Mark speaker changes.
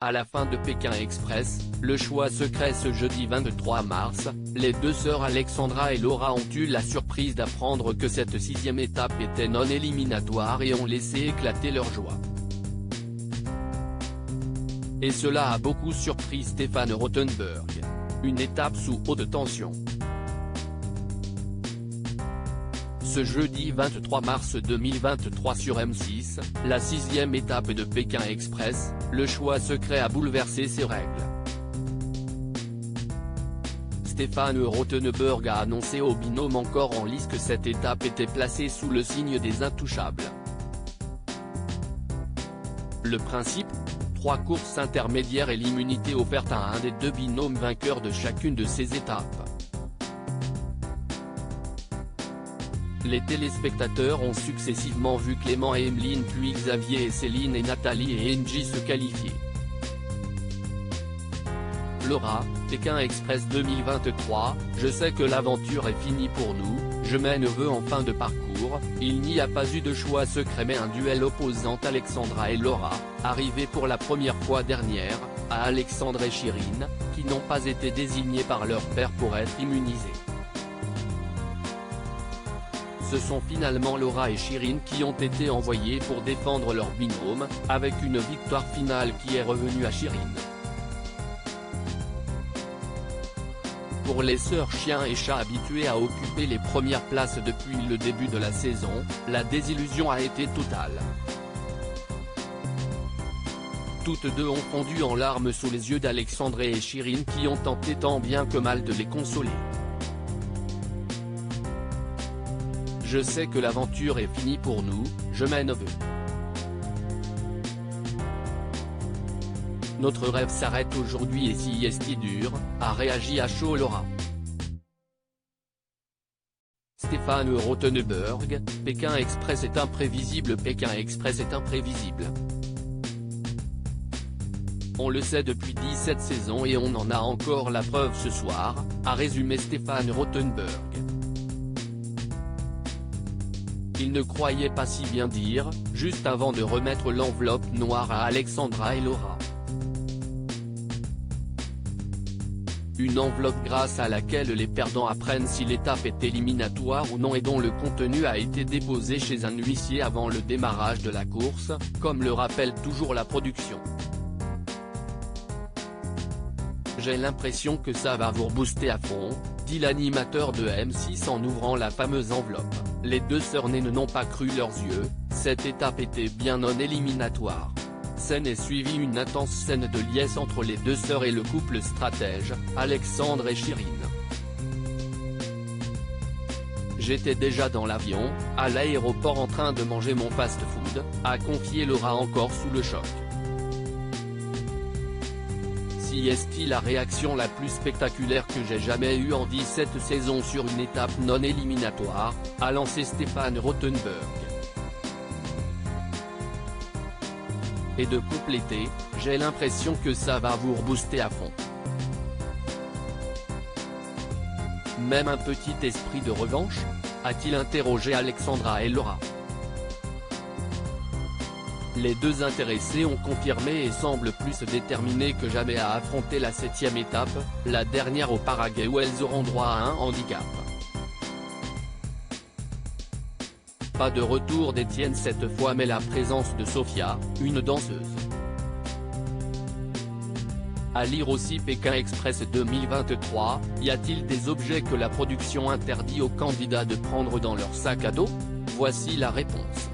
Speaker 1: À la fin de Pékin Express, le choix secret ce jeudi 23 mars, les deux sœurs Alexandra et Laura ont eu la surprise d'apprendre que cette sixième étape était non éliminatoire et ont laissé éclater leur joie. Et cela a beaucoup surpris Stéphane Rothenberg. Une étape sous haute tension. Ce jeudi 23 mars 2023 sur M6, la sixième étape de Pékin Express, le choix secret a bouleversé ses règles. Stéphane Rothenberg a annoncé au binôme encore en lice que cette étape était placée sous le signe des intouchables. Le principe ? 3 courses intermédiaires et l'immunité offerte à un des deux binômes vainqueurs de chacune de ces étapes. Les téléspectateurs ont successivement vu Clément et Emeline puis Xavier et Céline et Nathalie et Angie se qualifier. Laura, Pékin Express 2023, je sais que l'aventure est finie pour nous, je mène neveu en fin de parcours, il n'y a pas eu de choix secret mais un duel opposant Alexandra et Laura, arrivé pour la première fois dernière, à Alexandre et Chirine, qui n'ont pas été désignés par leur père pour être immunisés. Ce sont finalement Laura et Chirine qui ont été envoyés pour défendre leur binôme, avec une victoire finale qui est revenue à Chirine. Pour les sœurs chiens et chats habituées à occuper les premières places depuis le début de la saison, la désillusion a été totale. Toutes deux ont fondu en larmes sous les yeux d'Alexandre et Chirine qui ont tenté tant bien que mal de les consoler. Je sais que l'aventure est finie pour nous, je mène neveu. Notre rêve s'arrête aujourd'hui et si est-il dur, a réagi à chaud Laura. Stéphane Rothenberg, Pékin Express est imprévisible. Pékin Express est imprévisible. On le sait depuis 17 saisons et on en a encore la preuve ce soir, a résumé Stéphane Rothenberg. Il ne croyait pas si bien dire, juste avant de remettre l'enveloppe noire à Alexandra et Laura. Une enveloppe grâce à laquelle les perdants apprennent si l'étape est éliminatoire ou non et dont le contenu a été déposé chez un huissier avant le démarrage de la course, comme le rappelle toujours la production. J'ai l'impression que ça va vous rebooster à fond, dit l'animateur de M6 en ouvrant la fameuse enveloppe. Les deux sœurs nées n'ont pas cru leurs yeux, cette étape était bien non éliminatoire. Scène est suivie une intense scène de liesse entre les deux sœurs et le couple stratège, Alexandre et Chirine. J'étais déjà dans l'avion, à l'aéroport en train de manger mon fast-food, a confié Laura encore sous le choc. Si est-il la réaction la plus spectaculaire que j'ai jamais eue en 17 saisons sur une étape non éliminatoire, a lancé Stéphane Rothenberg. Et de compléter, j'ai l'impression que ça va vous rebooster à fond. Même un petit esprit de revanche ? A-t-il interrogé Alexandra et Laura. Les deux intéressés ont confirmé et semblent plus déterminés que jamais à affronter la 7e étape, la dernière au Paraguay où elles auront droit à un handicap. Pas de retour d'Étienne cette fois mais la présence de Sophia, une danseuse. À lire aussi Pékin Express 2023, y a-t-il des objets que la production interdit aux candidats de prendre dans leur sac à dos ? Voici la réponse.